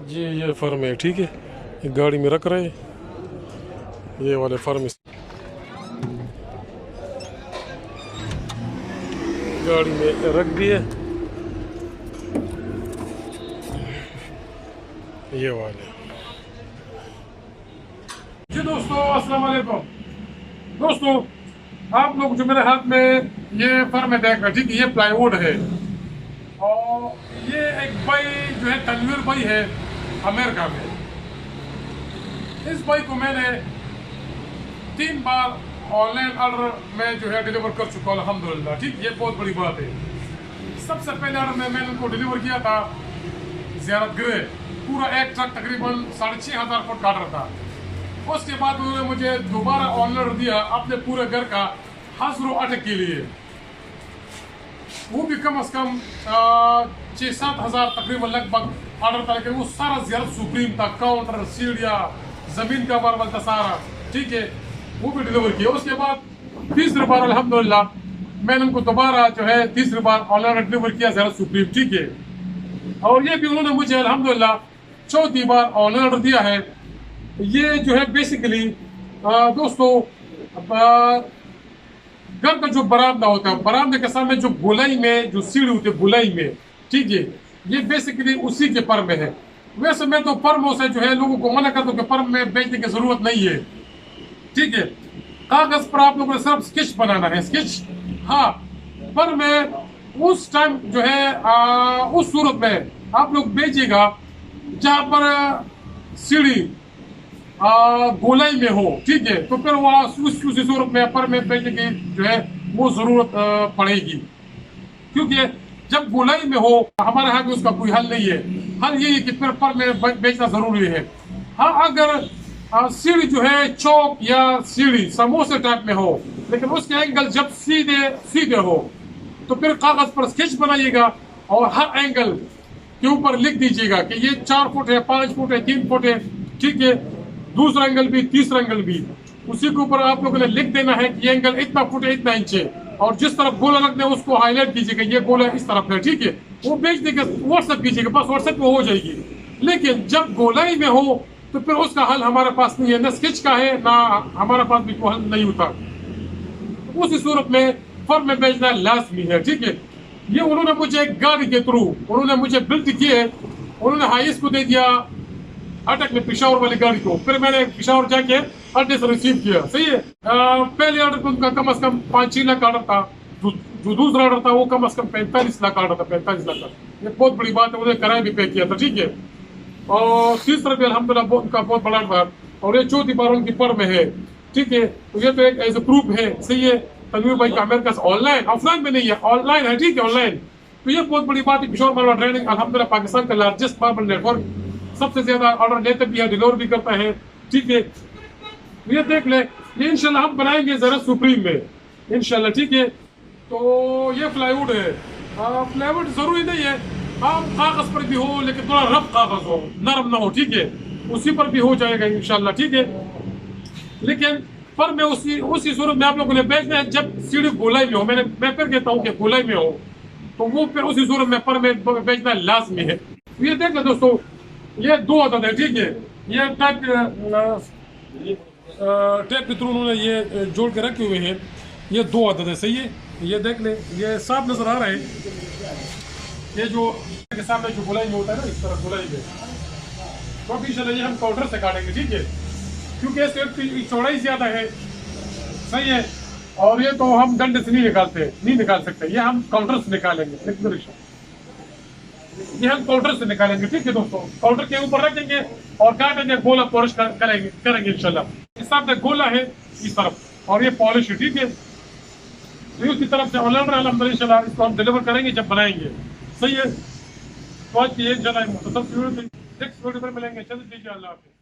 जी ये फर्म है, ठीक है। ये गाड़ी में रख रहे हैं, ये वाले फर्म गाड़ी में रख दिए, ये वाले। जी दोस्तों अस्सलाम वालेकुम। दोस्तों आप लोग जो मेरे हाथ में ये फर्म है देख रहे, ठीक है, ये प्लाईवुड है और ये एक भाई जो है तनवीर भाई है अमेरिका में। इस भाई को मैंने 3 बार ऑनलाइन ऑर्डर में जो है डिलीवर कर चुका हूँ अल्हम्दुलिल्लाह, ठीक। ये बहुत बड़ी बात है। सबसे पहले ऑर्डर में मैंने उनको डिलीवर किया था ज़ियारत गृह, पूरा एक ट्रक तकरीबन 6500 फुट का ऑर्डर था। उसके बाद उन्होंने मुझे दोबारा ऑर्डर दिया अपने पूरे घर का हज़रों अटक के लिए, वो भी कम से कम 6-7 हज़ार तकरीबन लगभग ऑर्डर था। लेकिन वो सारा ज़ियारत सुप्रीम था, काउंटर, सीढ़ियाँ, ज़मीन का मार्बल था सारा, ठीक है, वो भी डिलीवर किया। उसके बाद तीसरी बार अल्हम्दुलिल्लाह मैंने उनको दोबारा जो है तीसरी बार ऑनलाइन डिलीवर किया ज़ियारत सुप्रीम, ठीक है। और ये भी उन्होंने मुझे अल्हम्दुलिल्लाह चौथी बार ऑनलाइन ऑर्डर दिया है। ये जो है बेसिकली दोस्तों घर का जो बरामदा होता है, बरामदे के सामने जो गोलाई में जो सीढ़ी होती है गोलाई में, ठीक है, ये बेसिकली उसी के पर में है। वैसे मैं तो फर्मों से जो है लोगों को मना करता हूँ कि फर्म में बेचने की जरूरत नहीं है, ठीक है। कागज पर आप लोगों ने सिर्फ स्केच बनाना है, स्केच, हाँ। पर मैं उस टाइम जो है उस सूरत में आप लोग बेचिएगा जहाँ पर सीढ़ी गोलाई में हो, ठीक है, तो फिर वहाँ उसी सूरत में पर में बेचने की जो है वो जरूरत पड़ेगी। क्योंकि जब गोलाई में हो हमारे यहाँ भी उसका कोई हल नहीं है। हल यही है कि फिर पर में बेचना जरूरी है। हाँ, अगर सीढ़ी जो है चौक या सीढ़ी समोसे टाइप में हो, लेकिन उसके एंगल जब सीधे सीधे हो, तो फिर कागज पर स्केच बनाइएगा और हर एंगल के ऊपर लिख दीजिएगा कि ये 4 फुट है, 5 फुट है, 3 फुट है, ठीक है। दूसरा एंगल भी, तीसरा एंगल भी, उसी के ऊपर आप लोगों ने लिख देना है कि ये एंगल इतना फुट है, इतना इंच है। और जिस तरफ गोला रखना है उसको हाईलाइट कीजिएगा, ये गोला इस तरफ है, ठीक है। वो भेज देगा, व्हाट्सएप कीजिएगा, बस व्हाट्सएप पे हो जाएगी। लेकिन जब गोलाई में हो तो फिर उसका हल हमारे पास नहीं है, न स्केच का है ना हमारे पास भी कोई हल नहीं होता। उसी सूरत में फर्म में भेजना लाजमी है, ठीक है। ये उन्होंने मुझे गाड़ी के थ्रू उन्होंने मुझे बिल्ट किए, उन्होंने हाईस को दे दिया अटक में पिशावर वाली गाड़ी को, फिर मैंने पिशावर जाके अड्डे से रिसीव किया, सही है। पहले ऑर्डर उनका कम से कम 5-6 लाख ऑर्डर था, जो दूसरा ऑर्डर था वो कम से कम 45 लाख ऑर्डर था, 45 लाख का। ये बहुत बड़ी बात है, उन्हें किराया भी पे किया था, ठीक है। और तीसरा भी अल्हम्दुलिल्लाह उनका बहुत बड़ा बार, और ये चौथी बार उनकी पर में है, ठीक है। तो ये तो एक एज ए प्रूफ है, सही है। तनवीर भाई का अमेरिका से ऑनलाइन, ऑफलाइन में नहीं है, ऑनलाइन है, ठीक है, ऑनलाइन। तो ये बहुत बड़ी बात है। किशोर मार्बल ट्रेडिंग अल्हम्दुलिल्लाह पाकिस्तान का लार्जेस्ट मार्बल नेटवर्क, सबसे ज्यादा ऑर्डर लेते भी है, डिलीवर भी करता है, ठीक है। ये देख ले, ये इंशाल्लाह हम बनाएंगे जरा सुप्रीम में इंशाल्लाह, ठीक है। तो ये प्लाईवुड है, प्लाईवुड जरूरी नहीं है आप कागज पर भी हो, लेकिन थोड़ा रफ कागज हो, नरम ना हो, ठीक है, उसी पर भी हो जाएगा इंशाल्लाह, ठीक है। लेकिन पर में उसी सूरत में आप लोगों ने बेचना है जब सीढ़ी गोलाई में हो। मैं फिर कहता हूँ कि गोलाई में हो तो वो फिर उसी सूरत में पर में बेचना लाजमी है। ये देख लो दोस्तों, ये 2 अदद है, ठीक है। ये टेप के थ्रू उन्होंने ये जोड़ के रखे हुए हैं, ये 2 अदद है, सही है। ये देख ले, ये साफ नजर आ रहा है। ये जो के सामने जो गोलाई में होता है ना, इस तरह गोलाई में, तो अभी इंशाल्लाह ये हम काउंटर से काटेंगे, ठीक है, क्योंकि इसकी चौड़ाई ज्यादा है, सही है। और ये तो हम डंडे से नहीं निकाल सकते, ये हम काउंटर से निकालेंगे, ये हम काउंटर से निकालेंगे, ठीक है दोस्तों। काउंटर के ऊपर रखेंगे और काटेंगे, गोला पॉलिश करेंगे इंशाल्लाह। इस सामने गोला है इस तरफ, और ये पॉलिश है, ठीक है। तो उसकी तरफ से अल्हम्दुलिल्लाह इंशाल्लाह इसको हम डिलीवर करेंगे जब बनाएंगे, सही है। तो आज की एक जगह नेक्स्ट वीडियो में मिलेंगे, चलिए, अल्लाह हाफ़िज़।